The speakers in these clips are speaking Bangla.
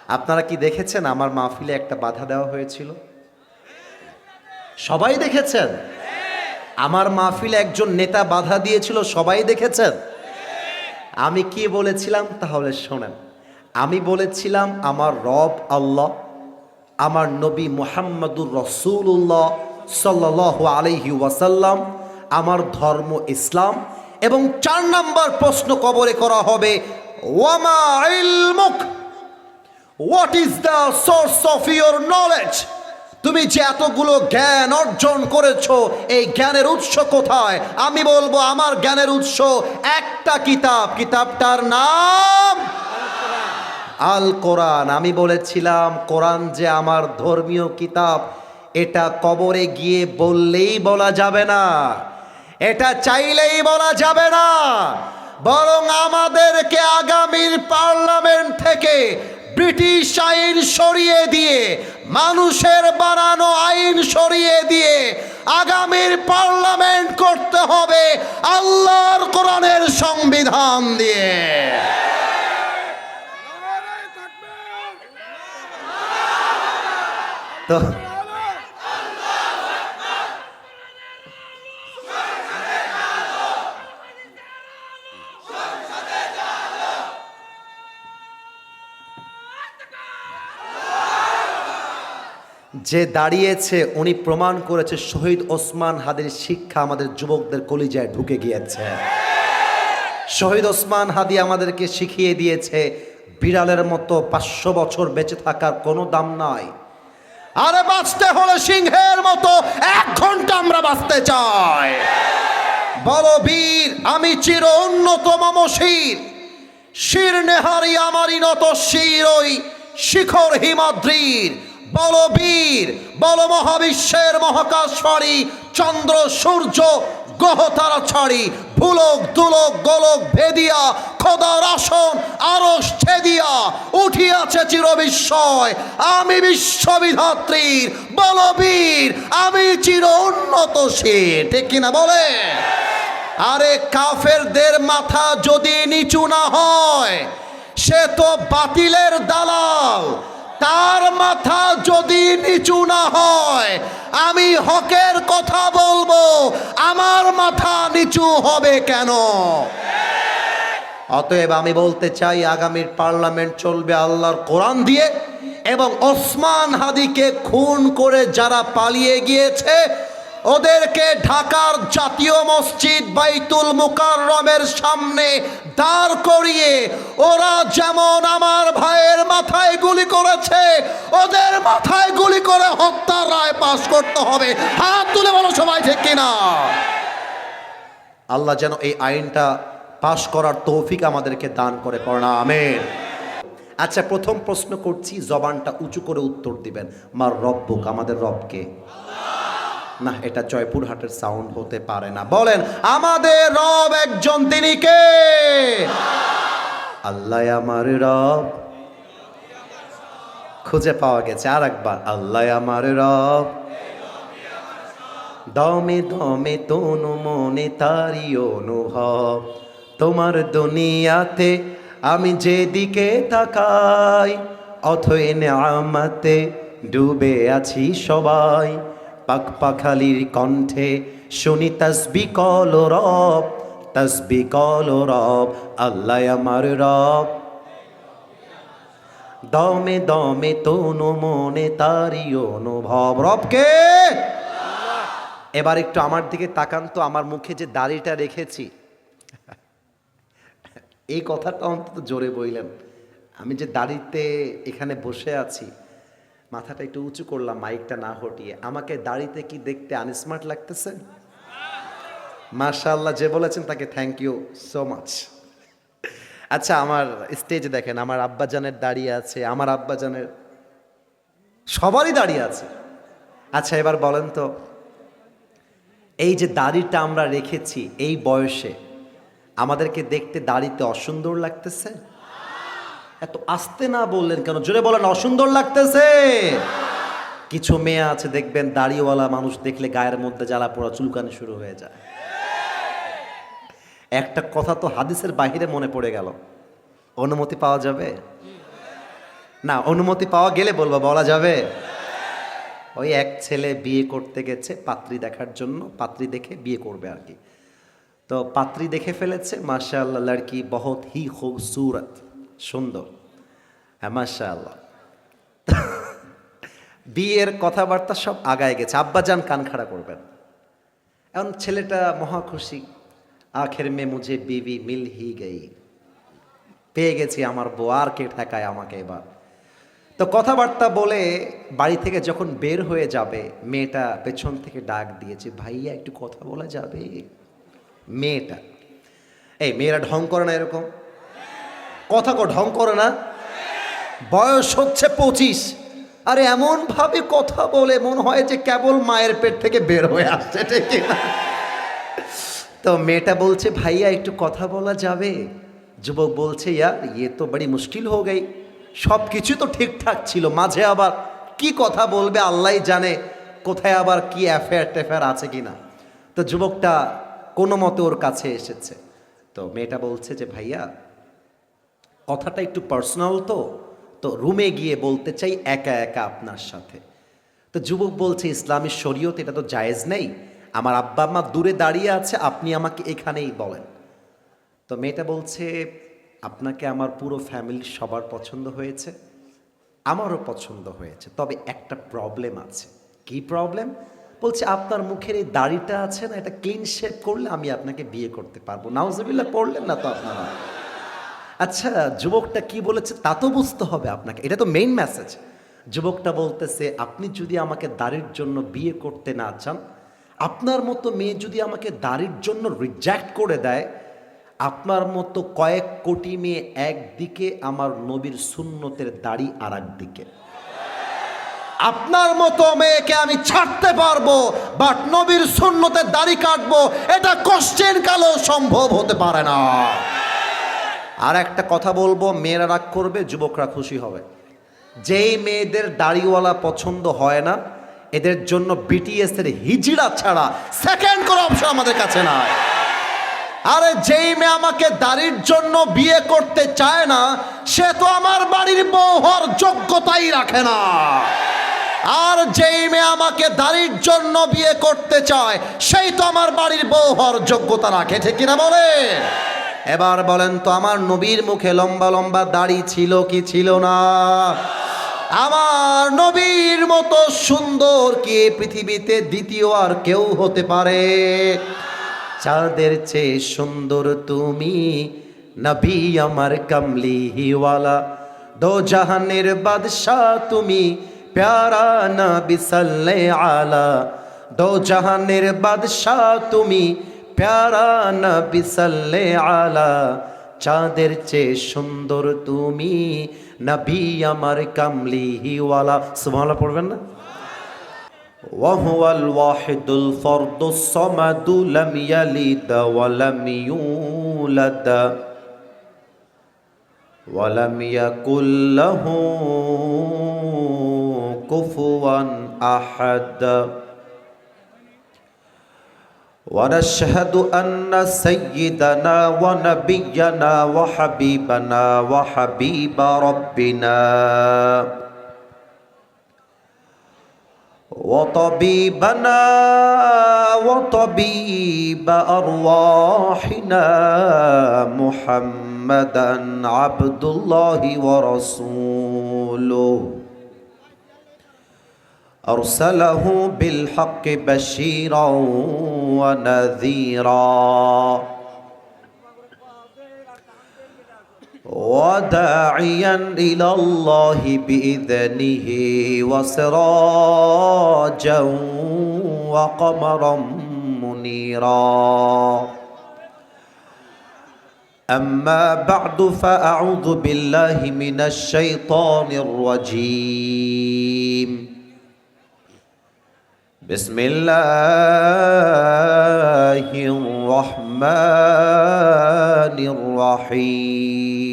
আপনারা কি দেখেছেন আমার মাহফিলে একটা বাধা দেওয়া হয়েছিল? সবাই দেখেছেন? আমার মাহফিলে একজন নেতা বাধা দিয়েছিল, সবাই দেখেছেন? আমি কি বলেছিলাম তাহলে শোনেন। আমি বলেছিলাম আমার রব আল্লাহ, আমার নবী মুহাম্মদুর রাসূলুল্লাহ সাল্লাল্লাহু আলাইহি ওয়াসাল্লাম, আমার ধর্ম ইসলাম, এবং 4 নাম্বার প্রশ্ন কবরে করা হবে, ওয়ামা ইলমুক, what is the source of your knowledge? তুমি যে এতগুলো জ্ঞান অর্জন করেছো, এই জ্ঞানের উৎস কোথায়? আমি বলবো আমার জ্ঞানের উৎস একটা কিতাব, কিতাবটার নাম আল কোরআন। আমি বলেছিলাম কোরআন যে আমার ধর্মীয় কিতাব, এটা কবরে গিয়ে বললেই বলা যাবে না, এটা চাইলেই বলা যাবে না, বরং আমাদেরকে আগামীর পার্লামেন্ট থেকে ব্রিটিশ আইন সরিয়ে দিয়ে, মানুষের বানানো আইন সরিয়ে দিয়ে আগামীর পার্লামেন্ট করতে হবে আল্লাহর কোরআনের সংবিধান দিয়ে। তো যে দাঁড়িয়েছে উনি প্রমাণ করেছে শহীদ ওসমান হাদির শিক্ষা আমাদের যুবকদের কলিজায় ঢুকে গিয়েছে। শহীদ ওসমান হাদি আমাদেরকে শিখিয়ে দিয়েছে বিড়ালের মতো 500 বছর বেঁচে থাকার কোনো দাম নাই। আরে বাঁচতে হলে সিংহের মতো 1 ঘন্টা আমরা বাঁচতে চাই। বলো বীর আমি চির উন্নত মম শির, শির নেহারি আমারই নত শির ওই শিখর হিমাদ্রির। বলো বীর, বলো মহাবিশ্বের মহাকাশবাড়ি, চন্দ্র সূর্য গ্রহ তারা ছাড়ি, ভুলক দুলক গোলক ভেদিয়া খোদার আসন আরশ ছেদিয়া উঠিয়াছে চির বিস্ময় আমি বিশ্ববিধাত্রীর। বলো বীর আমি চির উন্নত শির। ঠিক কিনা বলে? আরে কাফেরদের মাথা যদি নিচু না হয় সে তো বাতিলের দালাল, তার মাথা যদি নিচু না হয় আমি হকের কথা বলবো, আমার মাথা নিচু হবে কেন? অতএব আমি বলতে চাই আগামীর পার্লামেন্ট চলবে আল্লাহর কোরআন দিয়ে, এবং ওসমান হাদিকে খুন করে যারা পালিয়ে গিয়েছে ওদেরকে ঢাকার জাতীয় মসজিদ বাইতুল মুকাররমের সামনে দাঁড় করিয়ে ওরা যেমন আমার ভাইয়ের মাথায় গুলি করেছে ওদের মাথায় গুলি করে হত্যার রায় পাশ করতে হবে। হাত তুলে বলো সবাই, ঠিক কিনা? আল্লাহ যেন এই আইনটা পাশ করার তৌফিক আমাদেরকে দান করে, পড়া আমিন। আচ্ছা, প্রথম প্রশ্ন করছি, জবানটা উঁচু করে উত্তর দিবেন। মার রব্বুক, আমাদের রবকে? না, এটা জয়পুরহাটের সাউন্ড হতে পারে না। বলেন আমাদের রব একজন, তিনি কে? আল্লাহ আমার রব। খুঁজে পাওয়া গেছে। আর একবার, আল্লাহ আমার রব, দমে দমে তনু মনে তারি অনুভব, তোমার দুনিয়াতে আমি যেদিকে তাকাই অথই নেয়ামতে ডুবে আছি সবাই। পাক পাখালির কণ্ঠে শুনি তসবিহ কল রব, তসবিহ কল রব, আল্লাহ আমার রব, দমে দমে তনু মনে তারি অনুভব। রবকে? এবার একটু আমার দিকে তাকান তো, আমার মুখে যে দাড়িটা রেখেছি এই কথাটা অন্তত জোরে বললেন। আমি যে দাড়িতে এখানে বসে আছি, মাথাটা একটু উঁচু করলাম মাইকটা না হটিয়ে, আমাকে দাড়িতে কি দেখতে আনস্মার্ট লাগতেছে? মাশাআল্লাহ, যে বলেছেন তাকে থ্যাংক ইউ সো মাচ। আচ্ছা, আমার স্টেজে দেখেন আমার আব্বাজানের দাঁড়িয়ে আছে, আমার আব্বাজানের সবারই দাঁড়িয়ে আছে। আচ্ছা, এবার বলেন তো, এই যে দাড়িটা আমরা রেখেছি এই বয়সে আমাদেরকে দেখতে দাড়িতে অসুন্দর লাগতেছে? এত আস্তে না বললেন কেন? জোরে বলেন, অসুন্দর লাগতেছে? কিছু মেয়ে আছে দেখবেন দাড়িওয়ালা মানুষ দেখলে গায়ের মধ্যে জ্বালা পোড়া চুলকানি শুরু হয়ে যায়। একটা কথা তো হাদিসের বাহিরে মনে পড়ে গেল, অনুমতি পাওয়া যাবে? না, অনুমতি পাওয়া গেলে বলবো, বলা যাবে? ওই এক ছেলে বিয়ে করতে গেছে পাত্রী দেখার জন্য, পাত্রী দেখে বিয়ে করবে আর কি। তো পাত্রী দেখে ফেলেছে, মাশাআল্লাহ লড়কি বহুত হি খুবসুরত, সুন্দর, হ্যাঁ মাশাআল্লাহ। বিয়ের কথাবার্তা সব আগায় গেছে, আব্বাজান কান খাড়া করবেন। এখন ছেলেটা মহা খুশি, আখের মে মুঝে বিবি মিল হি গই, পেয়ে গেছি আমার বউ, আর কে ঠেকায় আমাকে এবার। তো কথাবার্তা বলে বাড়ি থেকে যখন বের হয়ে যাবে, মেয়েটা পেছন থেকে ডাক দিয়েছে, ভাইয়া একটু কথা বলা যাবে? মেয়েটা, এই মেয়েরা ঢং করে না এরকম? কথা ঢং করে না? বয়স হচ্ছে 25, আরে এমন ভাবে কথা বলে মনে হয় যে কেবল মায়ের পেট থেকে বের হয়ে আসছে, ঠিক না? তো মেয়েটা বলছে, ভাইয়া একটু কথা বলা যাবে? যুবক বলছে, ইয়ার ইয়ে তো বড়ি মুশকিল হয়ে গই, সব কিছু তো ঠিকঠাক ছিল, মাঝে আবার কি কথা বলবে আল্লাহই জানে, কোথায় আবার কি অ্যাফেয়ার ট্যাফেয়ার আছে কিনা। তো যুবকটা কোনো মতে ওর কাছে এসেছে। তো মেয়েটা বলছে যে, ভাইয়া কথাটা একটু পার্সোনাল, তো রুমে গিয়ে বলতে চাই একা একা আপনার সাথে। তো যুবক বলছে, ইসলামী শরীয়ত এটা তো জায়েজ নেই, আমার আব্বা আম্মা দূরে দাঁড়িয়ে আছে, আপনি আমাকে এখানেই বলেন। তো মেয়েটা বলছে, আপনাকে আমার পুরো ফ্যামিলির সবার পছন্দ হয়েছে, আমারও পছন্দ হয়েছে, তবে একটা প্রবলেম আছে। কি প্রবলেম? বলছে, আপনার মুখের এই দাড়িটা আছে না, এটা ক্লিন শেভ করলে আমি আপনাকে বিয়ে করতে পারবো। নাউজুবিল্লাহ পড়লেন না তো আপনারা? আচ্ছা, যুবকটা কি বলেছে তা তো বুঝতে হবে আপনাকে, এটা তো মেইন মেসেজ। যুবকটা বলতেছে, আপনি যদি আমাকে দাড়ির জন্য বিয়ে করতে না চান, আপনার মতো মেয়ে যদি আমাকে দাড়ির জন্য রিজেক্ট করে দেয়, আপনার মতো কয়েক কোটি মেয়ে একদিকে, আমার নবীর সুন্নতের দাড়ি আর একদিকে। আপনার মতো মেয়েকে আমি ছাড়তে পারবো, বাট নবীর সুন্নতের দাড়ি কাটবো, এটা কোশ্চেন কালেও সম্ভব হতে পারে না। আর একটা কথা বলবো, মেয়েরা রাগ করবে, যুবকরা খুশি হবে। যেই মেয়েদের দাড়িওয়ালা পছন্দ হয় না, এদের জন্য বিটিএস এর হিজড়া ছাড়া সেকেন্ড কোনো অপশন আমাদের কাছে নাই। আরে যেই মেয়ে আমাকে দাড়ির জন্য বিয়ে করতে চায় না, সে তো আমার বাড়ির বউ হওয়ার যোগ্যতাই রাখে না। আর যেই মেয়ে আমাকে দাড়ির জন্য বিয়ে করতে চায়, সেই তো আমার বাড়ির বউ হওয়ার যোগ্যতা রাখে, ঠিক কিনা বলে? এবার বলেন তো, আমার নবীর মুখে লম্বা লম্বা দাড়ি ছিল কি ছিল না? আমার নবীর মতো সুন্দর কি পৃথিবীতে দ্বিতীয় আর কেউ হতে পারে? চাঁদের চেয়ে সুন্দর তুমি, নবী আমার কামলিওয়ালা, দো জাহানের বাদশাহ তুমি, প্যারা নবী সাল্লাল্লাহু আলা, দো জাহানের বাদশাহ তুমি, প্যারা নবী সাল্লাল্লাহু আলা, চাঁদের চেয়ে সুন্দর তুমি, নবী আমার কামলিওয়ালা। সুবহানাল্লাহ পড়বেন না? وهو الواحد الفرد الصمد لم يلد ولم يولد ولم يكن له كفوا أحد ونشهد أن سيدنا ونبينا وحبيبنا وحبيب ربنا وطبيبنا وطبيب أرواحنا محمدا عبد الله ورسوله أرسله بالحق بشيرا ونذيرا وداعيا إلى الله بإذنه وسراجا وقمرا منيرا أما بعد فأعوذ بالله من الشيطان الرجيم بسم الله الرحمن الرحيم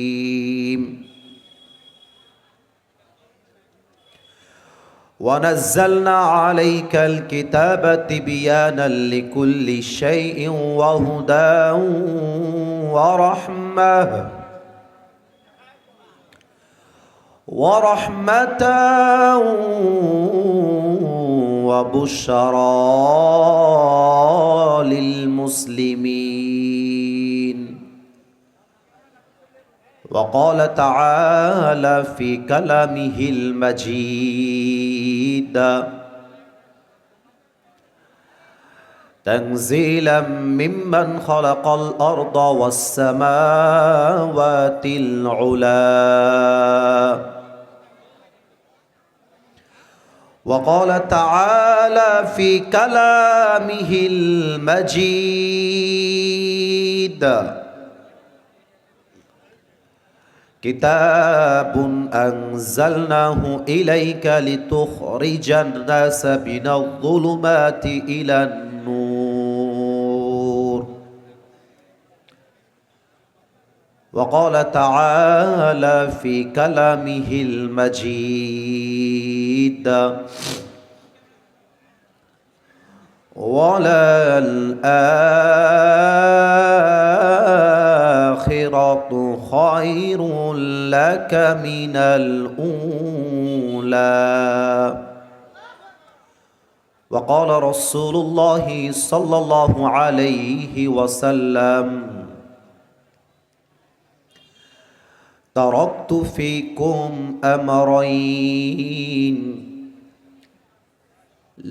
ونزلنا عليك الكتاب تبيانا لكل شيء وهدى ورحمة ورحمة وبشرى للمسلمين. وقال تعالى في كلامه المجيد تنزيلا ممن خلق الأرض والسماوات العلى. وقال تعالى في كلامه المجيد كتاب أنزلناه إليك لتخرج الناس من الظلمات إلى النور. وقال تعالى في كلامه المجيد وللآخرة خير لك من الأولى. وقال رسول الله صلى الله عليه وسلم تركت فيكم أمرين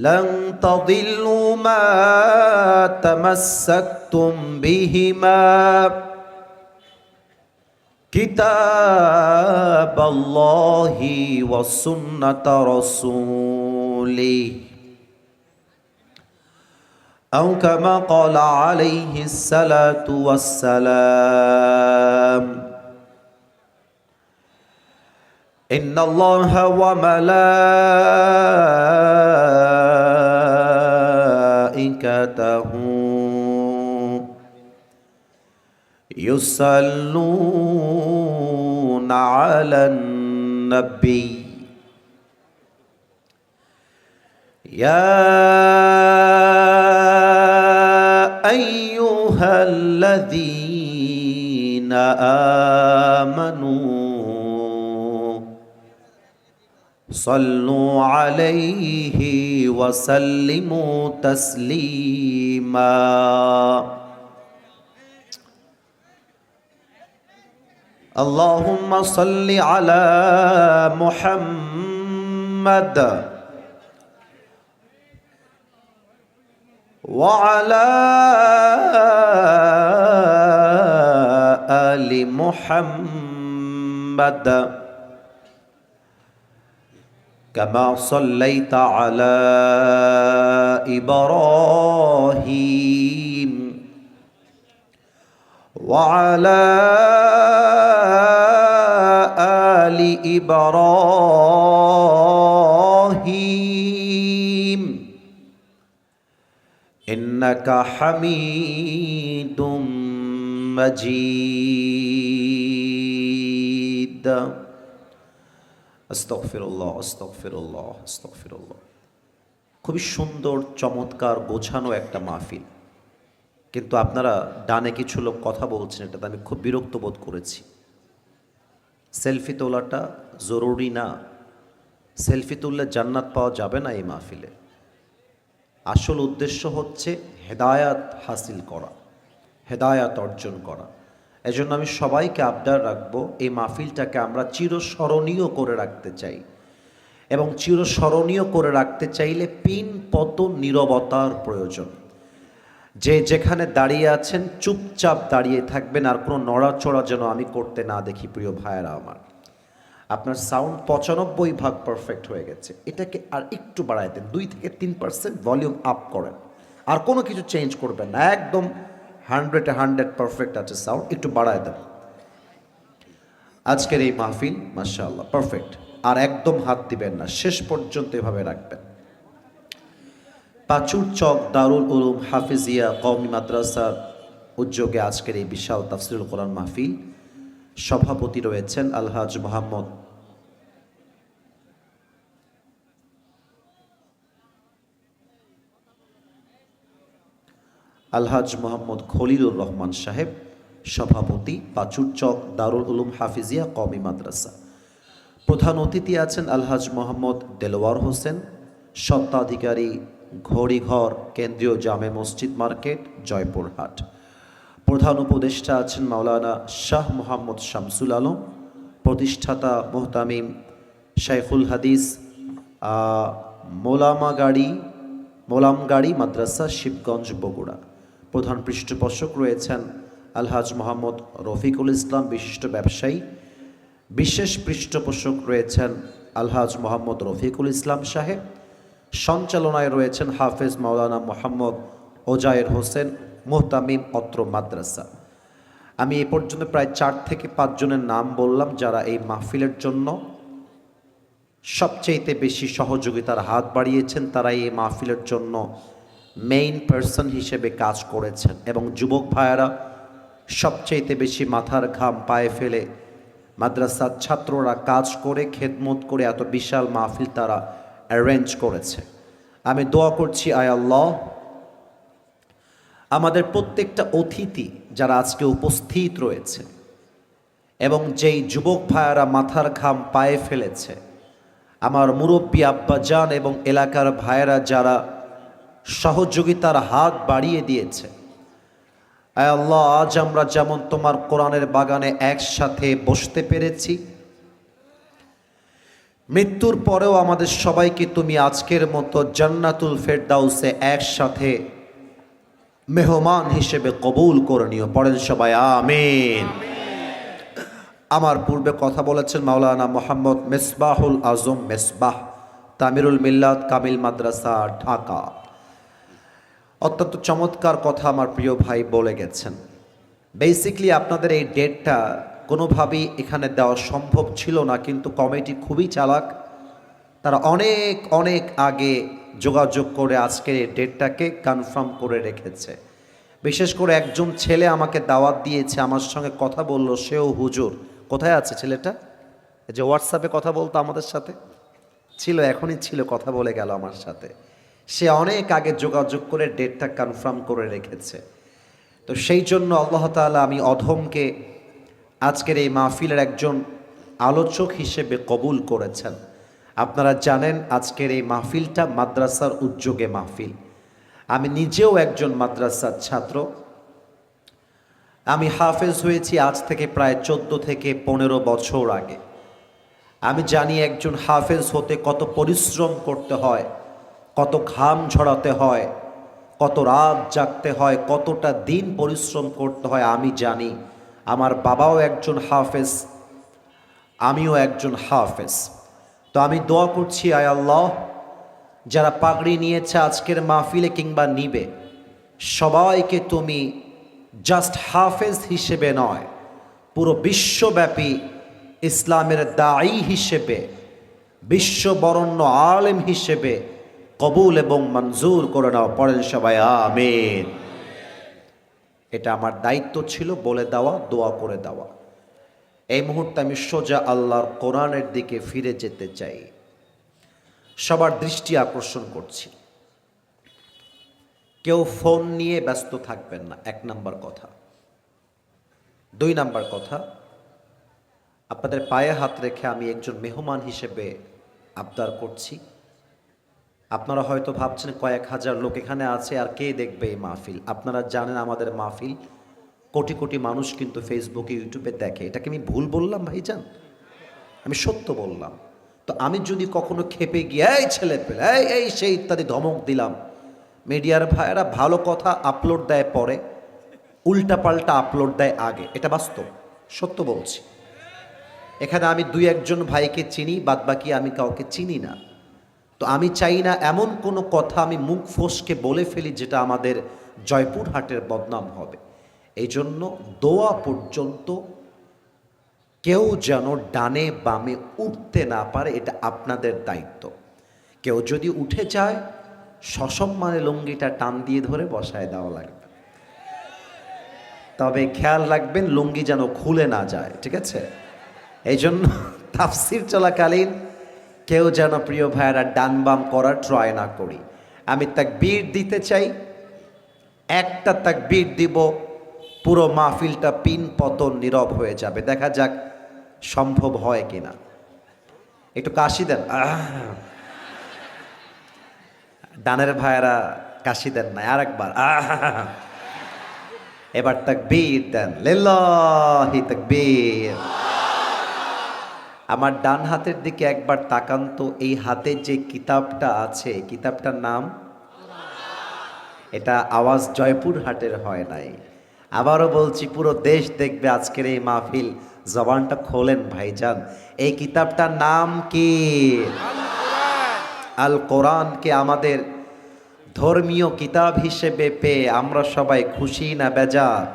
لن تضلوا ما تمسكتم بهما كتاب الله وسنة رسوله أو كما قال عليه الصلاة والسلام. إن الله وملائكته يصلون على النبي يا أيها الذين آمنوا صلوا عليه وسلموا تسليما. اللهم صل على محمد وعلى آل محمد كما صليت على إبراهيم وعلى آل إبراهيم إنك حميد مجيد. আস্তাগফিরুল্লাহ আস্তাগফিরুল্লাহ আস্তাগফিরুল্লাহ। খুবই সুন্দর চমৎকার গোছানো একটা মাহফিল, কিন্তু আপনারা ডানে কিছু লোক কথা বলছেন, এটাতে আমি খুব বিরক্ত বোধ করেছি। সেলফি তোলাটা জরুরি না, সেলফি তুললে জান্নাত পাওয়া যাবে না এই মাহফিলে। আসল উদ্দেশ্য হচ্ছে হেদায়াত হাসিল করা, হেদায়াত অর্জন করা। এজন্য আমি সবাইকে আবদার রাখবো, এই মাহফিলটাকে আমরা চিরস্মরণীয় করে রাখতে চাই, এবং চিরস্মরণীয় করে রাখতে চাইলে পিনপত নীরবতার প্রয়োজন। যে যেখানে দাঁড়িয়ে আছেন চুপচাপ দাঁড়িয়ে থাকবেন, আর কোনো নড়াচড়া যেন আমি করতে না দেখি। প্রিয় ভাইয়েরা আমার, আপনার সাউন্ড ৯৫% পারফেক্ট হয়ে গেছে, এটাকে আর একটু বাড়ায় দেন, ২ থেকে ৩% ভলিউম আপ করেন, আর কোনো কিছু চেঞ্জ করবেন না, একদম 100 পারফেক্ট আছে সাউন্ড, একটু বাড়ায় দেন। আজকের এই মাহফিল মাশাআল্লাহ পারফেক্ট, আর একদম হাত দিবেন না, শেষ পর্যন্ত এভাবে রাখবেন। পাচুর চক দারুল উলুম হাফিজিয়া কওমি মাদ্রাসার উদ্যোগে আজকের এই বিশাল তাফসিরুল কোরআন মাহফিল, সভাপতি রয়েছেন আলহাজ মোহাম্মদ খলিলুর রহমান সাহেব, সভাপতি পাচুর চক দারুল উলুম হাফিজিয়া কওমি মাদ্রাসা। প্রধান অতিথি আছেন আলহাজ মোহাম্মদ দেলোয়ার হোসেন, স্বত্বাধিকারী, ঘড়িঘর, কেন্দ্রীয় জামে মসজিদ মার্কেট, জয়পুরহাট। প্রধান উপদেষ্টা আছেন মাওলানা শাহ মোহাম্মদ শামসুল আলম, প্রতিষ্ঠাতা মোহতামিম শাইখুল হাদিস মোলামগাড়ি মাদ্রাসা, শিবগঞ্জ, বগুড়া। প্রধান পৃষ্ঠপোষক রয়েছেন আলহাজ মোহাম্মদ রফিকুল ইসলাম, বিশিষ্ট ব্যবসায়ী। বিশেষ পৃষ্ঠপোষক রয়েছেন আলহাজ মোহাম্মদ রফিকুল ইসলাম সাহেব। সঞ্চালনায় রয়েছেন হাফেজ মাওলানা মোহাম্মদ ওজায়ের হোসেন, মোহতামিম, অত্র মাদ্রাসা। আমি এ পর্যন্ত প্রায় 4 থেকে 5 জনের নাম বললাম যারা এই মাহফিলের জন্য সবচেয়ে বেশি সহযোগিতার হাত বাড়িয়েছেন। তারা এই মাহফিলের জন্য মেইন পার্সন হিসেবে কাজ করেছেন এবং যুবক ভাইয়েরা সবচেয়ে বেশি মাথার ঘাম পায়ে ফেলে মাদ্রাসার ছাত্ররা কাজ করে খেদমত করে এত বিশাল মাহফিল তারা অ্যারেঞ্জ করেছে। আমি দোয়া করছি, আয় আল্লাহ, আমাদের প্রত্যেকটা অতিথি যারা আজকে উপস্থিত রয়েছে এবং যেই যুবক ভাইয়েরা মাথার ঘাম পায়ে ফেলেছে, আমার মুরব্বী আব্বাজান এবং এলাকার ভাইয়েরা যারা সহযোগিতার হাত বাড়িয়ে দিয়েছে, আয় আল্লাহ, আজ আমরা যেমন তোমার কোরআনের বাগানে একসাথে বসতে পেরেছি, মৃত্যুর পরেও আমাদের সবাইকে তুমি আজকের মতো জান্নাতুল ফেরদাউসে একসাথে মেহমান হিসেবে কবুল করে নিও। পড়েন সবাই আমিন। আমার পূর্বে কথা বলেছেন মাওলানা মোহাম্মদ মেসবাহুল আজম মেসবাহ, তামিরুল মিল্লাত কামিল মাদ্রাসা, ঢাকা। অত্যন্ত চমৎকার কথা আমার প্রিয় ভাই বলে গেছেন। বেসিকলি আপনাদের এই ডেটটা কোনোভাবেই এখানে দেওয়া সম্ভব ছিল না, কিন্তু কমিটি খুবই চালাক। তারা অনেক অনেক আগে যোগাযোগ করে আজকের এই ডেটটাকে কনফার্ম করে রেখেছে। বিশেষ করে একজন ছেলে আমাকে দাওয়াত দিয়েছে, আমার সঙ্গে কথা বলল, সেও হুজুর। কোথায় আছে ছেলেটা? যে হোয়াটসঅ্যাপে কথা বলতো আমাদের সাথে ছিল, এখনই ছিল, কথা বলে গেল আমার সাথে। সে অনেক আগে যোগাযোগ করে ডেটটা কনফার্ম করে রেখেছে। তো সেই জন্য আল্লাহ তাআলা আমি অধমকে আজকের এই মাহফিলের একজন আলোচক হিসেবে কবুল করেছেন। আপনারা জানেন আজকের এই মাহফিলটা মাদ্রাসার উদ্যোগে মাহফিল। আমি নিজেও একজন মাদ্রাসার ছাত্র। আমি হাফেজ হয়েছি আজ থেকে প্রায় 14 থেকে 15 বছর আগে। আমি জানি একজন হাফেজ হতে কত পরিশ্রম করতে হয়, কত ঘাম ঝরাতে হয়, কত রাত জাগতে হয়, কতটা দিন পরিশ্রম করতে হয়। আমি জানি, আমার বাবাও একজন হাফেজ, আমিও একজন হাফেজ। তো আমি দোয়া করছি, আয় আল্লাহ, যারা পাগড়ি নিয়েছে আজকের মাহফিলে কিংবা নিবে, সবাইকে তুমি জাস্ট হাফেজ হিসেবে নয়, পুরো বিশ্বব্যাপী ইসলামের দায়ী হিসেবে, বিশ্ববরণ্য আলেম হিসেবে কবুল এবং মঞ্জুর করে নাও। পড়েন সবাই আমিন। এটা আমার দায়িত্ব ছিল বলে দেওয়া, দোয়া করে দেওয়া। এই মুহূর্তে আমি সোজা আল্লাহর কোরআনের দিকে ফিরে যেতে চাই। সবার দৃষ্টি আকর্ষণ করছি, কেউ ফোন নিয়ে ব্যস্ত থাকবেন না, 1 নাম্বার কথা। 2 নাম্বার কথা, আপনাদের পায়ে হাত রেখে আমি একজন মেহমান হিসেবে আবদার করছি। আপনারা হয়তো ভাবছেন কয়েক হাজার লোক এখানে আছে, আর কে দেখবে এই মাহফিল। আপনারা জানেন আমাদের মাহফিল কোটি কোটি মানুষ কিন্তু ফেসবুকে, ইউটিউবে দেখে। এটাকে আমি ভুল বললাম ভাইজান? আমি সত্য বললাম। তো আমি যদি কখনো খেপে গিয়ে এই ছেলে পেলে এই সেই ইত্যাদি ধমক দিলাম, মিডিয়ার ভাইয়েরা ভালো কথা আপলোড দেয় পরে, উল্টাপাল্টা আপলোড দেয় আগে। এটা বাস্তব, সত্য বলছি। এখানে আমি 2-1 জন ভাইকে চিনি, বাদবাকি আমি কাউকে চিনি না। তো আমি চাই না এমন কোনো কথা আমি মুখ ফসকে বলে ফেলি যেটা আমাদের জয়পুরহাটের বদনাম হবে। এই জন্য দোয়া পর্যন্ত কেউ যেন ডানে বামে উঠতে না পারে, এটা আপনাদের দায়িত্ব। কেউ যদি উঠে যায়, সসম্মানে লুঙ্গিটা টান দিয়ে ধরে বসায় দেওয়া লাগবে। তবে খেয়াল রাখবেন লুঙ্গি যেন খুলে না যায়, ঠিক আছে? এই জন্য তাফসির চলাকালীন কেউ যেন প্রিয় ভাইয়েরা ডান বাম করার ট্রাই না করি। আমি তাকবীর দিতে চাই, একটা তাকবীর দিব, পুরো মাহফিলটা পিন পতন নীরব হয়ে যাবে। দেখা যাক সম্ভব হয় কিনা। একটু কাশি দেন। ডানের ভাইয়েরা কাশি দেন না, আরেকবার। এবার তাকবীর দেন, লিল্লাহি তাকবীর। আমার ডান হাতের দিকে একবার তাকান তো, এই হাতে যে কিতাবটা আছে, কিতাবটার নাম, এটা আওয়াজ জয়পুরহাটের হয় নাই। আবারও বলছি, পুরো দেশ দেখবে আজকের এই মাহফিল। জবানটা খোলেন ভাইজান, এই কিতাবটার নাম কি? আল কোরআনকে আমাদের ধর্মীয় কিতাব হিসেবে পেয়ে আমরা সবাই খুশি না বেজার?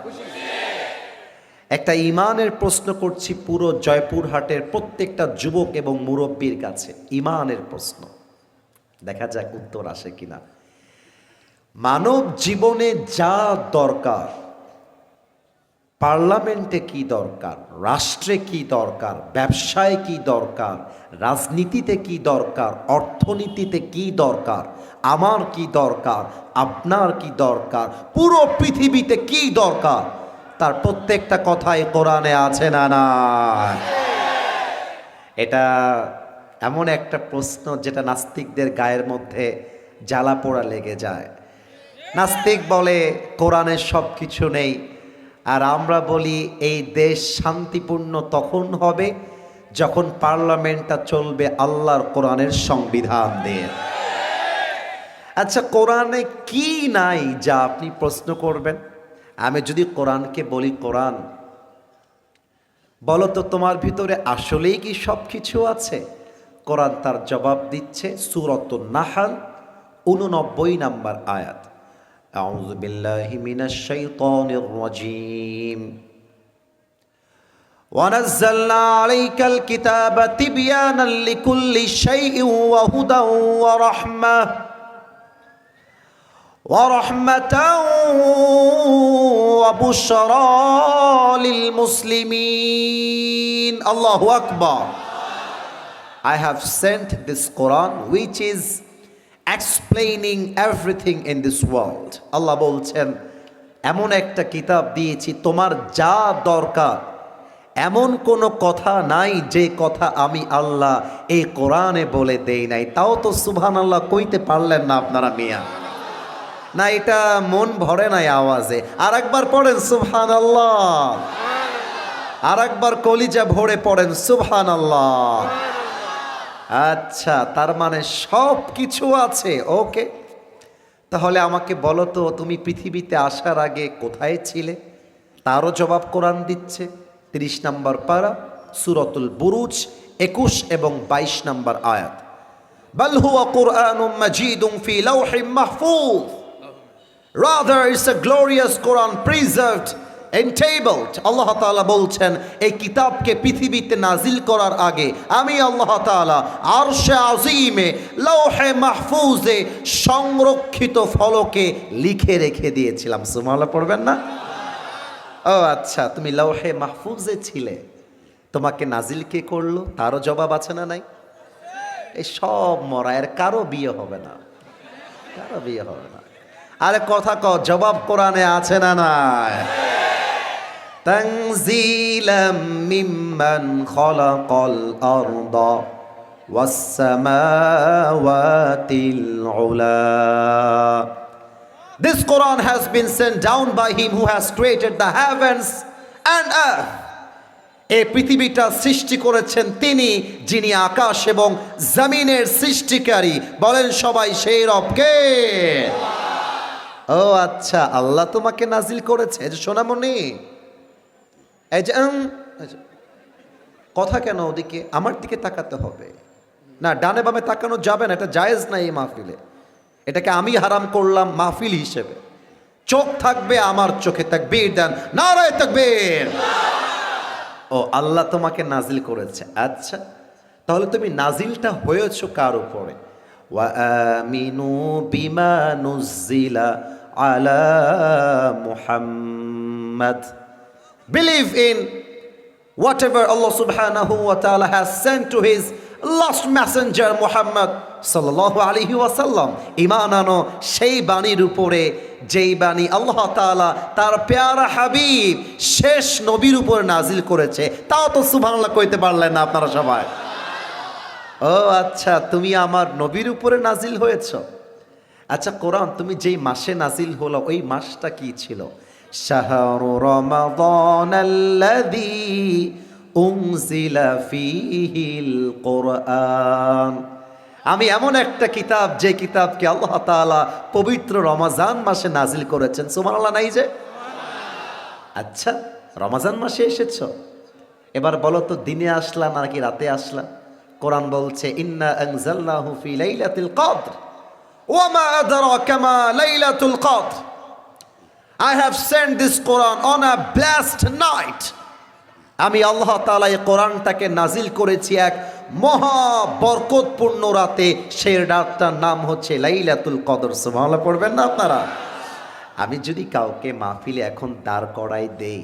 একটা ইমানের প্রশ্ন করছি পুরো জয়পুরহাটের প্রত্যেকটা যুবক এবং মুরব্বীর কাছে, ইমানের প্রশ্ন, দেখা যাক উত্তর আসে কিনা। মানব জীবনে যা দরকার, পার্লামেন্টে কি দরকার, রাষ্ট্রে কি দরকার, ব্যবসায় কি দরকার, রাজনীতিতে কি দরকার, অর্থনীতিতে কি দরকার, আমার কি দরকার, আপনার কি দরকার, পুরো পৃথিবীতে কি দরকার, তার প্রত্যেকটা কথাই কোরআনে আছে না না? এটা এমন একটা প্রশ্ন যেটা নাস্তিকদের গায়ের মধ্যে জ্বালা পোড়া লেগে যায়। নাস্তিক বলে কোরআনের সব কিছু নেই, আর আমরা বলি এই দেশ শান্তিপূর্ণ তখন হবে যখন পার্লামেন্টটা চলবে আল্লাহর কোরআনের সংবিধান দিয়ে। আচ্ছা, কোরআনে কি নাই যা আপনি প্রশ্ন করবেন? আমি যদি কোরআনকে বলি, কোরআন বলো তো তোমার ভিতরে আসলেই কি সব কিছু আছে? কোরআন তার জবাব দিচ্ছে সূরাতুন নাহল 89 নম্বর আয়াত। আউযু বিল্লাহি মিনাশ শাইতানির রাজীম। ওয়ানাজ্জালনা আলাইকাল কিতাবা তিবয়ানাল লিকুল্লি শাইইন ওয়া হুদাও ওয়া রাহমাহ ورحمة وبشرى للمسلمين. Allahu Akbar. I have sent this Quran which is explaining everything in this world. Allah বলছেন, এমন একটা কিতাব দিয়েছি তোমার যা দরকার, এমন কোনো কথা নাই যে কথা আমি আল্লাহ এই কোরআনে বলে দেই নাই। তাও তো সুবহানাল্লাহ কইতে পারলেন না আপনারা মিয়া? না, এটা মন ভরে নাই আওয়াজে। আর একবার পড়েন সুবহানাল্লাহ, আর একবার কলিজা ভরে পড়েন সুবহানাল্লাহ। আচ্ছা, তার মানে সব কিছু আছে। ওকে, তাহলে আমাকে বলো তো তুমি পৃথিবীতে আসার আগে কোথায় ছিলে? তারও জবাব কোরআন দিচ্ছে। 30 নম্বর পারা, সূরাতুল বুরুজ 21 এবং 22 নম্বর আয়াত। বাল হুয়া কুরআনুম মাজিদুম ফি লাওহিম Mahfuz. Rather, it's a glorious Quran preserved and tabled. আল্লাহ তাআলা বলছেন, এই কিতাবকে পৃথিবীতে নাজিল করার আগে আমি আল্লাহ তাআলা আরশে আজিমে লৌহে মাহফুজে সংরক্ষিত ফলকে লিখে রেখে দিয়েছিলাম। সুবহানাল্লাহ পড়বেন না? ও আচ্ছা, তুমি লৌহে মাহফুজে ছিলে, তোমাকে নাজিল কে করলো? তারও জবাব আছে না নাই? এই সব মরা, এর কারো বিয়ে হবে না, কারো বিয়ে হবে না। আরে কথা কও, জবাব কোরআনে আছে না নাই? তানজিলাম মিম্মান খালাকাল আরদা ওয়াস সামাওয়াতিল উলা। This Quran has been sent down by him who has created the heavens and earth. এই পৃথিবীটা সৃষ্টি করেছেন তিনি, যিনি আকাশ এবং জমিনের সৃষ্টিকারী। বলেন সবাই সেই রব কে? ও আচ্ছা, আল্লাহ তোমাকে নাজিল করেছে। এই যে সোনামণি, এই যে কথা কেন ওদিকে, আমার দিকে তাকাতে হবে না, ডানে বামে তাকানো যাবে না, এটা জায়েজ না এই মাহফিলে। এটাকে আমি হারাম করলাম মাহফিল হিসেবে। চোখ থাকবে আমার চোখে। তাকবীর দেন, নারায়ে তাকবীর। ও আল্লাহ তোমাকে নাজিল করেছে। আচ্ছা, তাহলে তুমি নাজিলটা হয়েছো কার উপরে? ওয়া আমিনু বিমা নুজিলা আলা Muhammad. Believe in whatever Allah subhanahu wa ta'ala has sent to his last messenger Muhammad sallallahu alaihi wasallam. ঈমান আনো সেই বাণীর উপরে যেই বাণী আল্লাহ তাআলা তার প্যারা হাবিব শেষ নবীর উপর নাজিল করেছে। তাও তো সুবহানাল্লাহ কইতে পারলেন না আপনারা সবাই? ও আচ্ছা, তুমি আমার নবীর উপরে নাজিল হয়েছ। আচ্ছা, কোরআন তুমি যেই মাসে নাজিল হলো ওই মাসটা কি ছিল? শাহরু রমাদানাল্লাযী উনজিলা ফীহিল কোরআন। আমি এমন একটা কিতাব, যে কিতাবকে আল্লাহ তাআলা পবিত্র রমজান মাসে নাজিল করেছেন। সুবহানাল্লাহ নাই যে? আচ্ছা, রমজান মাসে এসেছো, এবার বলো তো দিনে আসলা নাকি রাতে আসলা? কোরআন বলছে ইন্না আনজালনাহু ফি লাইলাতুল কদর ওয়া মা আদরাকা মা লাইলাতুল কদর। I have sent this Quran on a blessed night. আমি আল্লাহ তাআলা এই কোরআনটাকে নাজিল করেছি এক মহা বরকতপূর্ণ রাতে। সেই রাতটার নাম হচ্ছে লাইলাতুল কদর। সুবহানাল্লাহ পড়বেন না আপনারা? আমি যদি কাউকে মাহফিলে এখন দাঁড় করাই দেই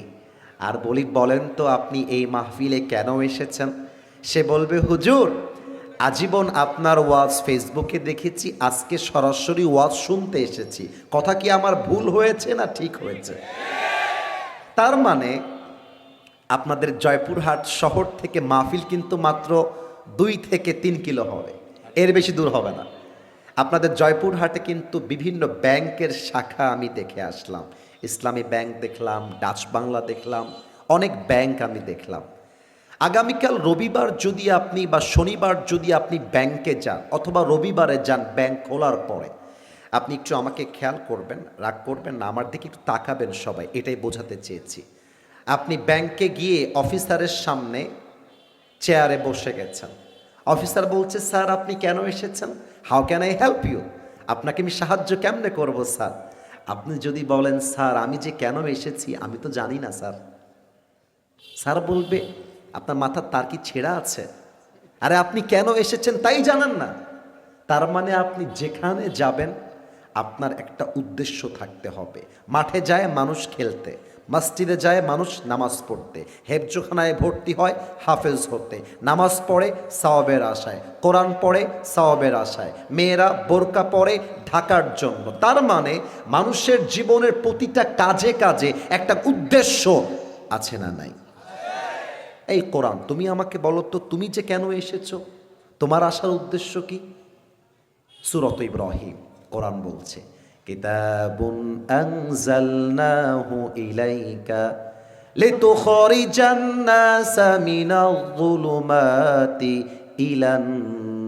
আর বলি বলেন তো আপনি এই মাহফিলে কেন এসেছেন, সে বলবে হুজুর আজীবন আপনার ওয়াজ ফেসবুকে দেখেছি, আজকে সরাসরি ওয়াজ শুনতে এসেছি। কথা কি আমার ভুল হয়েছে না ঠিক হয়েছে? তার মানে আপনাদের জয়পুরহাট শহর থেকে মাহফিল কিন্তু মাত্র 2 থেকে 3 কিলো হবে, এর বেশি দূর হবে না। আপনাদের জয়পুরহাটে কিন্তু বিভিন্ন ব্যাংকের শাখা আমি দেখে আসলাম। ইসলামী ব্যাংক দেখলাম, ডাচ বাংলা দেখলাম, অনেক ব্যাংক আমি দেখলাম। আগামীকাল রবিবার যদি আপনি বা শনিবার যদি আপনি ব্যাংকে যান অথবা রবিবারে যান ব্যাংক খোলার পরে, আপনি একটু আমাকে খেয়াল করবেন, রাগ করবেন না, আমার দিকে একটু তাকাবেন সবাই, এটাই বোঝাতে চেয়েছি। আপনি ব্যাংকে গিয়ে অফিসারের সামনে চেয়ারে বসে গেছেন, অফিসার বলছে স্যার আপনি কেন এসেছেন, how can I help you, আপনাকে আমি সাহায্য কেমনে করব স্যার? আপনি যদি বলেন স্যার আমি যে কেন এসেছি আমি তো জানি না স্যার, স্যার বলবে আপনার মাথার তার কি ছেঁড়া আছে? আরে আপনি কেন এসেছেন তাই জানেন না? তার মানে আপনি যেখানে যাবেন আপনার একটা উদ্দেশ্য থাকতে হবে। মাঠে যায় মানুষ খেলতে, মসজিদে যায় মানুষ নামাজ পড়তে, হেফজোখানায় ভর্তি হয় হাফেজ হতে, নামাজ পড়ে সওয়াবের আশায়, কোরআন পড়ে সওয়াবের আশায়, মেয়েরা বোরকা পরে ঢাকার জন্য। তার মানে মানুষের জীবনের প্রতিটা কাজে কাজে একটা উদ্দেশ্য আছে না নাই? এই কোরআন তুমি আমাকে বলো তো তুমি যে কেন এসেছো, তোমার আসার উদ্দেশ্য কি? সূরাত ইব্রাহিম কোরআন বলছে কিতাবুন আনজালনাহু ইলাইকা লিতুখরিজান নাসা মিনাল যুলুমাতি ইলান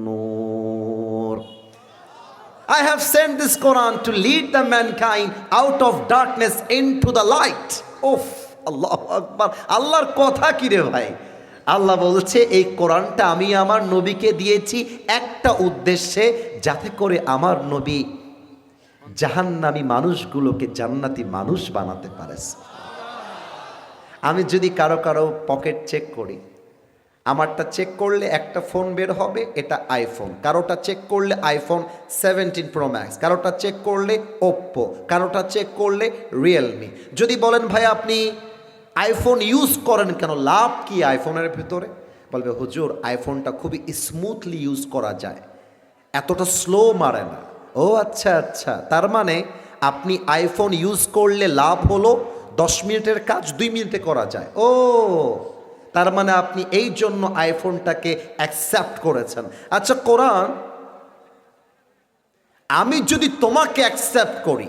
নূর। I have sent this Quran to lead the mankind out of darkness into the light. Uff, আল্লাহু আকবার। আল্লাহর কথা কি রে ভাই? আল্লাহ বলছে এই কোরআনটা আমি আমার নবীকে দিয়েছি একটা উদ্দেশ্যে, যাতে করে আমার নবী জাহান্নামী মানুষগুলোকে জান্নাতি মানুষ বানাতে পারে। আমি যদি কারো কারো পকেট চেক করি, আমারটা চেক করলে একটা ফোন বের হবে, এটা আইফোন, কারোটা চেক করলে আইফোন 17 প্রো ম্যাক্স, কারোটা চেক করলে ওপ্পো, কারোটা চেক করলে রিয়েলমি। যদি বলেন ভাই আপনি আইফোন ইউজ করেন কেন, লাভ কি আইফোনের ভিতরে? বলবে হুজুর আইফোনটা খুবই স্মুথলি ইউজ করা যায়, এতটা স্লো মারে না। ও আচ্ছা আচ্ছা, তার মানে আপনি আইফোন ইউজ করলে লাভ হলো 10 মিনিটের কাজ 2 মিনিটে করা যায়। ও তার মানে আপনি এই জন্য আইফোনটাকে অ্যাকসেপ্ট করেছেন। আচ্ছা কোরআন, আমি যদি তোমাকে অ্যাকসেপ্ট করি,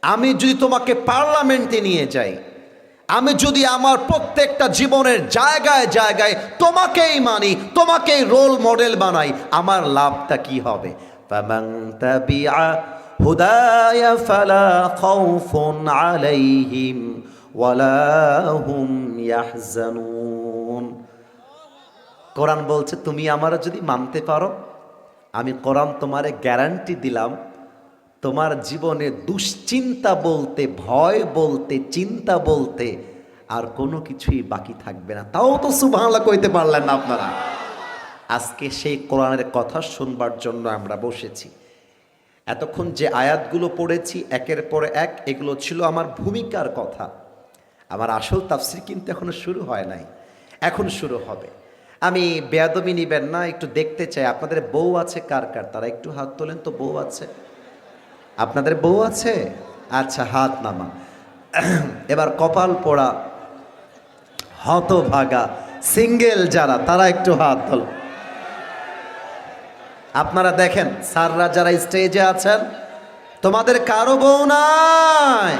আমি যদি তোমাকে পার্লামেন্টে নিয়ে যাই, আমি যদি আমার প্রত্যেকটা জীবনের জায়গায় জায়গায় তোমাকেই মানি, তোমাকেই রোল মডেল বানাই, আমার লাভটা কি হবে? ফামান তাবিআ হুদায়া ফালা খাউফুন আলাইহিম ওয়ালা হুম ইয়াহজানুন। কোরআন বলছে তুমি আমারে যদি মানতে পারো, আমি কোরআন তোমারে গ্যারান্টি দিলাম তোমার জীবনে দুশ্চিন্তা বলতে, ভয় বলতে, চিন্তা বলতে আর কোনো কিছুই বাকি থাকবে না। তাও তো সুবহানাল্লাহ কইতে পারলেন না আপনারা। আজকে সেই কোরআনের কথা শুনবার জন্য আমরা বসেছি। এতক্ষণ যে আয়াতগুলো পড়েছি একের পর এক, এগুলো ছিল আমার ভূমিকার কথা। আমার আসল তাফসীর কিন্তু এখনো শুরু হয় নাই, এখন শুরু হবে। আমি বেয়াদবি নিবেন না, একটু দেখতে চাই আপনাদের বউ আছে কার কার, তারা একটু হাত তোলেন তো। বউ আছে? আপনাদের বউ আছে? আচ্ছা হাত নামা। এবার কপাল পোড়া হতভাগা সিঙ্গেল যারা, তারা একটু হাত তোল। আপনারা দেখেন স্যাররা যারা স্টেজে আছেন, তোমাদের কারো বউ নাই।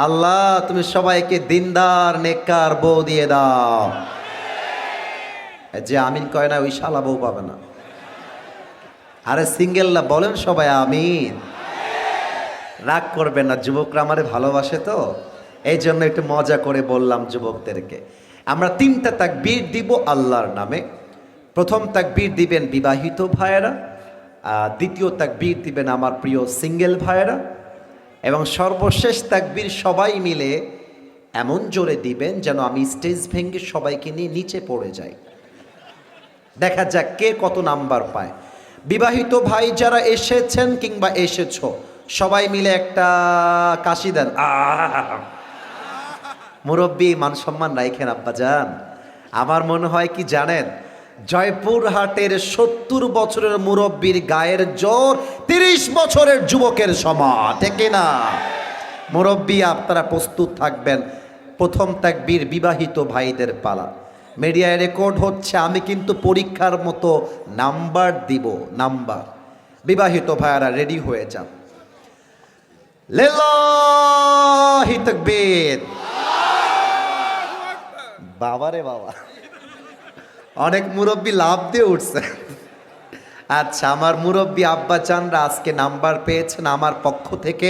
আল্লাহ তুমি সবাইকে দিনদার নেককার বউ দিয়ে দাও। যে আমিন কয় না ওই শালা বউ পাবে না। আরে সিঙ্গেলরা বলেন সবাই আমিন। রাগ করবেন না, যুবকরা আমারে ভালোবাসে তো, এই জন্য একটু মজা করে বললাম যুবকদেরকে। আমরা 3টা তাকবীর দিব আল্লাহর নামে। প্রথম তাকবীর দিবেন বিবাহিত ভাইয়েরা, দ্বিতীয় তাকবীর দিবেন আমার প্রিয় সিঙ্গেল ভাইয়েরা, এবং সর্বশেষ তাকবীর সবাই মিলে এমন জোরে দিবেন যেন আমি স্টেজ ভেঙে সবাইকে নিয়ে নিচে পড়ে যাই। দেখা যাক কে কত নাম্বার পায়। বিবাহিত ভাই যারা এসেছেন কিংবা এসেছো, সবাই মিলে একটা কাশি দেন। মুরব্বী মান সম্মান রাখেন আব্বাজান। আমার মনে হয় কি জানেন, জয়পুরহাটের 70 বছরের মুরব্বীর গায়ের জোর 30 বছরের যুবকের সমান, ঠিক না? মুরব্বী আপনারা প্রস্তুত থাকবেন। প্রথম তাকবীর বিবাহিত ভাইদের পালা। মিডিয়ায় রেকর্ড হচ্ছে, আমি কিন্তু পরীক্ষার মতো নাম্বার দিব, নাম্বার। বিবাহিত ভাইয়ারা রেডি হয়ে যান। লিল্লাহি তাকবীর। বাবারে বাবা, অনেক মুরব্বী লাভ দিয়ে উঠছে। আচ্ছা, আমার মুরব্বী আব্বা চানরা আজকে নাম্বার পেয়েছেন আমার পক্ষ থেকে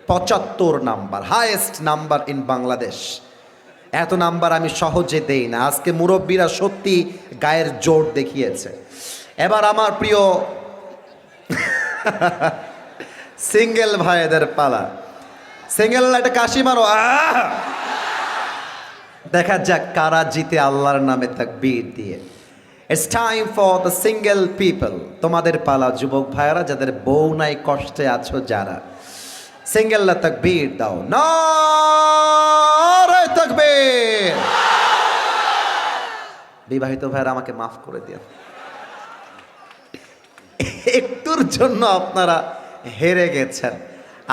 75 number, highest number in Bangladesh. এত নাম্বার আমি সহজে দেই না। আজকে মুরব্বীরা সত্যি গায়ের জোর দেখিয়েছে। এবার আমার প্রিয় সিঙ্গেল ভাইদের পালা। সিঙ্গেল একটা কাশি মারো। দেখা যাক কারা জিতে আল্লাহর নামে তাকবীর দিয়ে। It's time for the single people. তোমাদের পালা যুবক ভাইয়ারা, যাদের বউ নাই, কষ্টে আছো যারা, সিঙ্গেলরা তাকবীর দাও। নারে তাকবীর। বিবাহিত ভাইয়ারা আমাকে মাফ করে দিন, একটুর জন্য আপনারা হেরে গেছেন।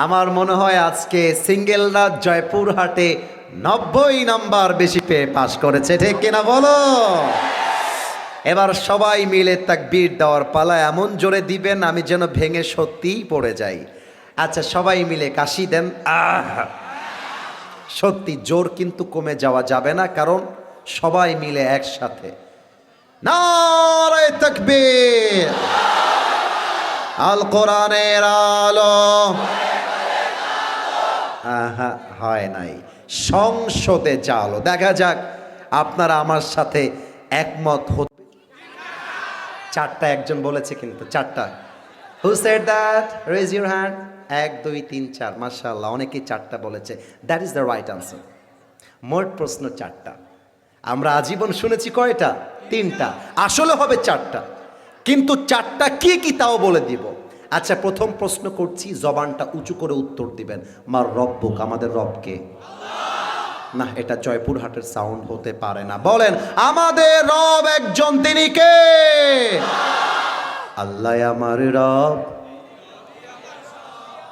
আমার মনে হয় আজকে সিঙ্গেলরা জয়পুরহাটে 90 নাম্বার বেশি পেয়ে পাশ করেছে, ঠিক কিনা বলো? এবার সবাই মিলে তাকবীর দেওয়ার পালা। এমন জোরে দিবেন আমি যেন ভেঙে সত্যিই পড়ে যাই। আচ্ছা, সবাই মিলে কাশি দেন। সত্যি জোর কিন্তু কমে যাওয়া যাবে না, কারণ সবাই মিলে একসাথে। নারে তাকবীর। আল কোরআনের আলো। হয় নাই, সংসদে জালো। দেখা যাক আপনারা আমার সাথে একমত হতে। 4টা একজন বলেছে কিন্তু 4টা। Who said that? Raise your hand. 1 2 3 4। মাশাআল্লাহ, অনেকেই 4টা বলেছে। That is the right answer. মোট প্রশ্ন 4টা। আমরা আজীবন শুনেছি কয়টা? 3টা। আসলে হবে 4টা, কিন্তু 4টা কি কি তাও বলে দিব। আচ্ছা, প্রথম প্রশ্ন করছি, জবানটা উঁচু করে উত্তর দিবেন। মার রব্বুক, আমাদের রবকে। না, এটা জয়পুরহাটের সাউন্ড হতে পারে না। বলেন, আমাদের রব একজন, তিনি কে? আল্লাহ আমার রব।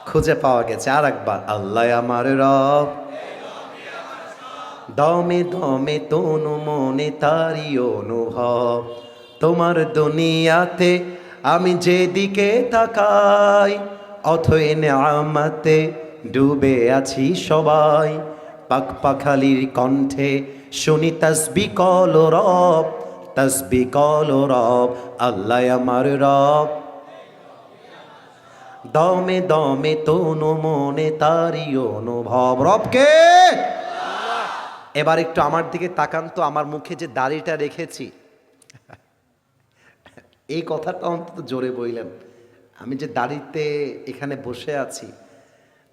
খুঁজে পাওয়া গেছে। আর একবার, আল্লাহ আমার রব। দমে দমে তনু মনে তারি অনুভব। তোমার দুনিয়াতে আমি যেদিকে তাকাই, অথই নেয়ামতে ডুবে আছি সবাই। পাক পাখালির কণ্ঠে শুনি তাসবিহ কল রব, তাসবিহ কল রব। আল্লাহ আমার রব। দমে দমে তনু মনে তারি অনুভব। রবকে। এবার একটু আমার দিকে তাকান তো, আমার মুখে যে দাড়িটা রেখেছি, এই কথাটা অন্তত জোরে বললেন। আমি যে দাড়িতে এখানে বসে আছি,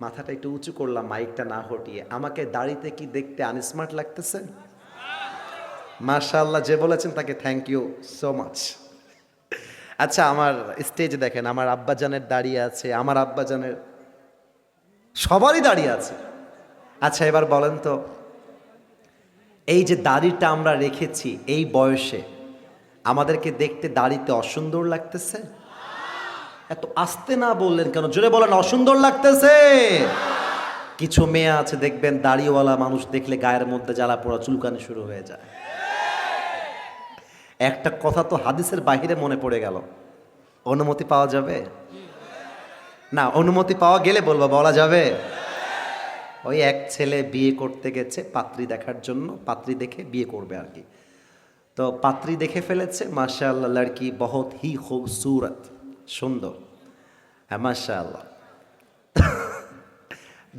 মাথাটা একটু উঁচু করলাম মাইকটা না হটিয়ে, আমাকে দাড়িতে কি দেখতে আনস্মার্ট লাগতেছে? মাশাআল্লাহ, যে বলেছেন তাকে থ্যাংক ইউ সো মাচ। আচ্ছা, আমার স্টেজে দেখেন, আমার আব্বাজানের দাঁড়িয়ে আছে, আমার আব্বাজানের সবারই দাঁড়িয়ে আছে। আচ্ছা, এবার বলেন তো, এই যে দাড়িটা আমরা রেখেছি এই বয়সে, আমাদেরকে দেখতে দাড়িতে অসুন্দর লাগতেছে? এত আস্তে না বললেন কেন? জোরে বলেন, অসুন্দর লাগতেছে? কিছু মেয়ে আছে দেখবেন, দাড়িওয়ালা মানুষ দেখলে গায়ের মধ্যে জ্বালা পোড়া চুলকানি শুরু হয়ে যায়। একটা কথা তো হাদিসের বাহিরে মনে পড়ে গেল। অনুমতি পাওয়া যাবে না? অনুমতি পাওয়া গেলে বলবো, বলা যাবে? ওই এক ছেলে বিয়ে করতে গেছে পাত্রী দেখার জন্য, পাত্রী দেখে বিয়ে করবে আর কি। তো পাত্রী দেখে ফেলেছে, মাশাআল্লাহ লড়কি বহুত হি খুবসুরত, সুন্দর, হ্যাঁ মাশাআল্লাহ।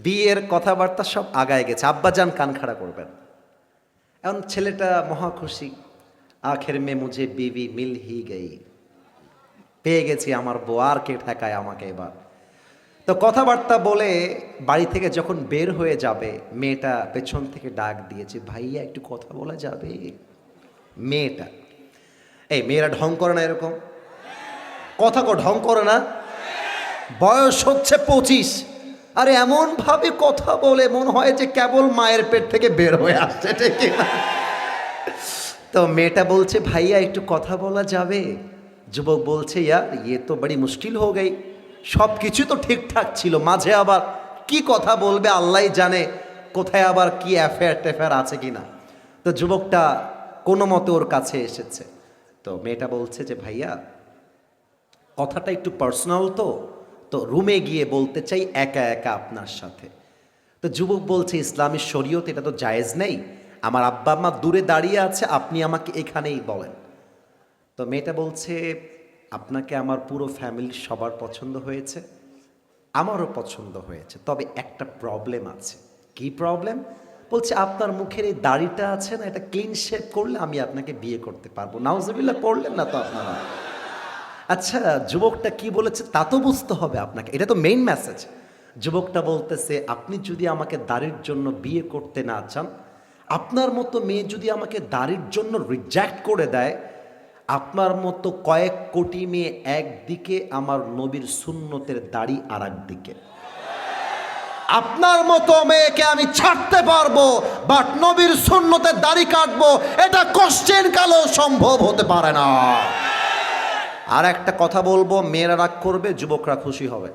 বিয়ের কথাবার্তা সব আগায় গেছে, আব্বাজান কান খাড়া করবেন। এখন ছেলেটা মহা খুশি, আখের মে মুঝে বিবি মিল হি গই, পেয়ে গেছি আমার বউ, আর কে ঠেকায় আমাকে এবার। তো কথাবার্তা বলে বাড়ি থেকে যখন বের হয়ে যাবে, মেয়েটা পেছন থেকে ডাক দিয়েছে, ভাইয়া একটু কথা বলা যাবে? মেয়েটা, এই মেয়েরা ঢং করে না এরকম? কথা ঢং করে না? বয়স হচ্ছে 25, আরে এমন ভাবে কথা বলে মনে হয় যে কেবল মায়ের পেট থেকে বের হয়ে আসছে, ঠিক না? তো মেয়েটা বলছে, ভাইয়া একটু কথা বলা যাবে? যুবক বলছে, ইয়ার ইয়ে তো বড়ি মুশকিল হয়ে গই, সব কিছু তো ঠিকঠাক ছিল, মাঝে আবার কি কথা বলবে আল্লাহই জানে, কোথায় আবার কি অ্যাফেয়ার ট্যাফেয়ার আছে কিনা। তো যুবকটা কোনো মতে ওর কাছে এসেছে। তো মেয়েটা বলছে যে, ভাইয়া কথাটা একটু পার্সোনাল, তো রুমে গিয়ে বলতে চাই একা একা আপনার সাথে। তো যুবক বলছে, ইসলামী শরীয়ত এটা তো জায়েজ নেই, আমার আব্বা আম্মা দূরে দাঁড়িয়ে আছে, আপনি আমাকে এখানেই বলেন। তো মেয়েটা বলছে, আপনাকে আমার পুরো ফ্যামিলির সবার পছন্দ হয়েছে, আমারও পছন্দ হয়েছে, তবে একটা প্রবলেম আছে। কি প্রবলেম? বলছে, আপনার মুখের এই দাড়িটা আছে না, এটা ক্লিন শেভ করলে আমি আপনাকে বিয়ে করতে পারবো। নাউজুবিল্লাহ পড়লেন না তো আপনারা? আচ্ছা, যুবকটা কি বলেছে তা তো বুঝতে হবে আপনাকে, এটা তো মেইন মেসেজ। যুবকটা বলতেছে, আপনি যদি আমাকে দাড়ির জন্য বিয়ে করতে না চান, আপনার মতো মেয়ে যদি আমাকে দাড়ির জন্য রিজেক্ট করে দেয়, আপনার মতো কয়েক কোটি মেয়ে একদিকে, আমার নবীর সুন্নতের দাড়ি আর একদিকে। আপনার মতো মেয়েকে আমি ছাড়তে পারবো, বাট নবীর সুন্নতের দাড়ি কাটবো, এটা কোশ্চেন কালো সম্ভব হতে পারে না। আর একটা কথা বলবো, মেয়েরা রাগ করবে, যুবকরা খুশি হবে।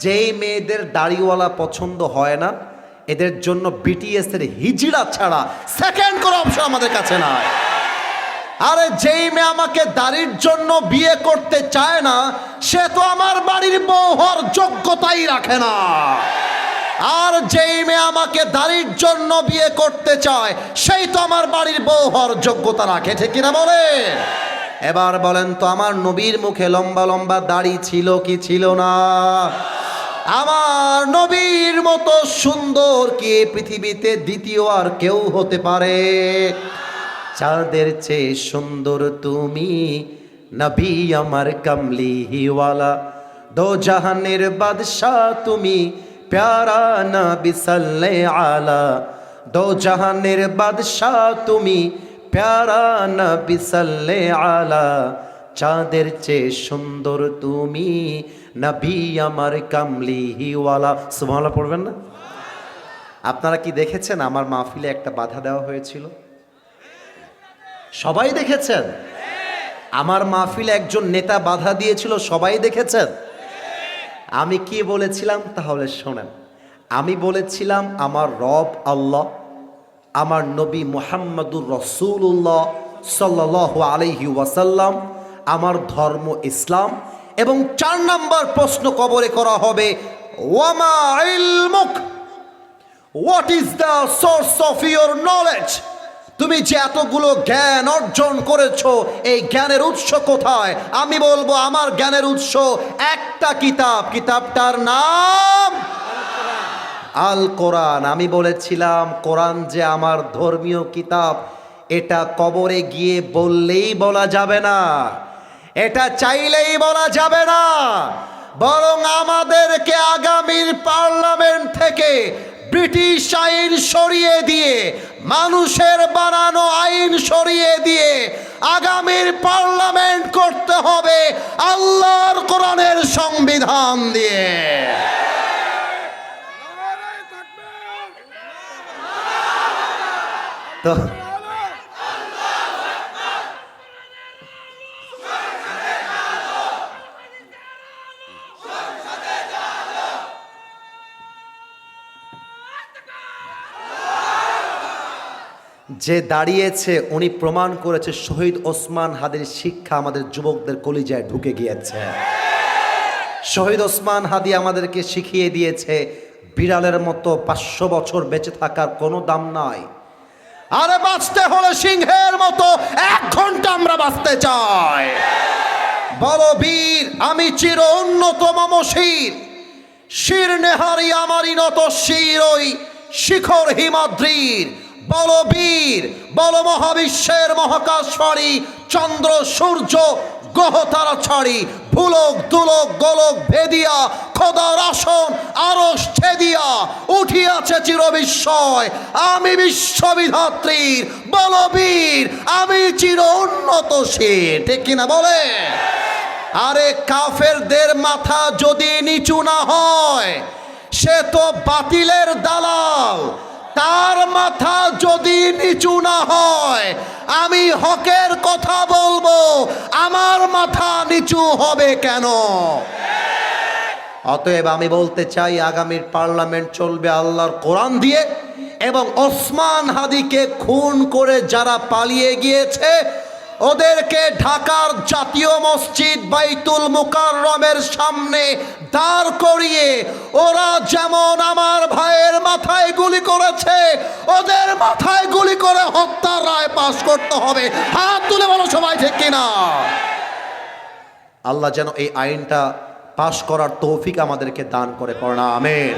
যেই মেয়েদের দাড়িওয়ালা পছন্দ হয় না, এদের জন্য বিটিএস এর হিজড়া ছাড়া সেকেন্ড কোনো অপশন আমাদের কাছে নাই। আরে যেই মেয়ে আমাকে দাড়ির জন্য বিয়ে করতে চায় না, সে তো আমার বাড়ির বউ হওয়ার যোগ্যতাই রাখে না। আর যেই মেয়ে আমাকে দাড়ির জন্য বিয়ে করতে চায়, সেই তো আমার বাড়ির বউ হওয়ার যোগ্যতা রাখে, ঠিক কিনা বলে? এবার বলেন তো, আমার নবীর মুখে লম্বা লম্বা দাড়ি ছিল কি ছিল না? আমার নবীর মতো সুন্দর কি পৃথিবীতে দ্বিতীয় আর কেউ হতে পারে? চাঁদের চেয়ে সুন্দর তুমি, নবী আমার কামলিওয়ালা, দো জাহানের বাদশাহ তুমি, প্যারা নবী সাল্লাল্লাহু আলা, দো জাহানের বাদশাহ তুমি, প্যারা নবী সাল্লাল্লাহু আলা, চাঁদের চেয়ে সুন্দর তুমি, নবী আমার কামলিওয়ালা। সুবহানাল্লাহ পড়বেন না? আপনারা কি দেখেছেন আমার মাহফিলে একটা বাধা দেওয়া হয়েছিল? সবাই দেখেছেন? আমার মাহফিলে একজন নেতা বাধা দিয়েছিল, সবাই দেখেছেন? আমি কি বলেছিলাম তাহলে শোনেন। আমি বলেছিলাম, আমার রব আল্লাহ, আমার নবী মুহাম্মদুর রাসূলুল্লাহ সাল্লাল্লাহু আলাইহি ওয়াসাল্লাম, আমার ধর্ম ইসলাম, এবং 4 নাম্বার প্রশ্ন কবরে করা হবে, ওয়ামা ইলমুক, what is the source of your knowledge? তুমি যে এতগুলো জ্ঞান অর্জন করেছো, এই জ্ঞানের উৎস কোথায়? আমি বলবো, আমার জ্ঞানের উৎস একটা কিতাব, কিতাবটার নাম আল কোরআন। আমি বলেছিলাম, কোরআন যে আমার ধর্মীয় কিতাব, এটা কবরে গিয়ে বললেই বলা যাবে না, এটা চাইলেই বলা যাবে না, বরং আমাদেরকে আগামীর পার্লামেন্ট থেকে ব্রিটিশ আইন সরিয়ে দিয়ে, মানুষের বানানো আইন সরিয়ে দিয়ে আগামীর পার্লামেন্ট করতে হবে আল্লাহর কোরআনের সংবিধান দিয়ে। তো যে দাঁড়িয়েছে উনি প্রমাণ করেছে শহীদ ওসমান হাদির শিক্ষা আমাদের যুবকদের কলিজায় ঢুকে গিয়েছে। শহীদ ওসমান হাদি আমাদেরকে শিখিয়ে দিয়েছে বিড়ালের মতো 500 বছর বেঁচে থাকার কোনো দাম নাই। আরে বাঁচতে হলে সিংহের মতো 1 ঘন্টা আমরা বাঁচতে চাই। বলো বীর আমি চির উন্নতম মশির, শির নেহারি আমারই নত শির ওই শিখর হিমাদ্রির। বলো বীর বলো মহাবিশ্বের মহাকাশবাড়ি, চন্দ্র সূর্য গ্রহতারা ছাড়ি, ভুলক দুলক গোলক ভেদিয়া খোদার আসন আরশ ছেদিয়া উঠিয়াছে চির বিস্ময় আমি বিশ্ববিধাত্রীর। বলো বীর আমি চির উন্নত শির, ঠিক কিনা বলে? আরে কাফেরদের মাথা যদি নিচু না হয় সে তো বাতিলের দালাল, তার মাথা যদি নিচু না হয় আমি হকের কথা বলবো, আমার মাথা নিচু হবে কেন? অতএব আমি বলতে চাই আগামীর পার্লামেন্ট চলবে আল্লাহর কোরআন দিয়ে, এবং ওসমান হাদিকে খুন করে যারা পালিয়ে গিয়েছে ওদেরকে ঢাকার জাতীয় মসজিদ বাইতুল মুকাররমের সামনে দাঁড় করিয়ে ওরা যেমন আমার ভাইয়ের মাথায় গুলি করেছে ওদের মাথায় গুলি করে হত্যার রায় পাশ করতে হবে। হাত তুলে বলো সবাই, ঠিক কিনা? আল্লাহ যেন এই আইনটা পাশ করার তৌফিক আমাদেরকে দান করে, পড়না আমিন।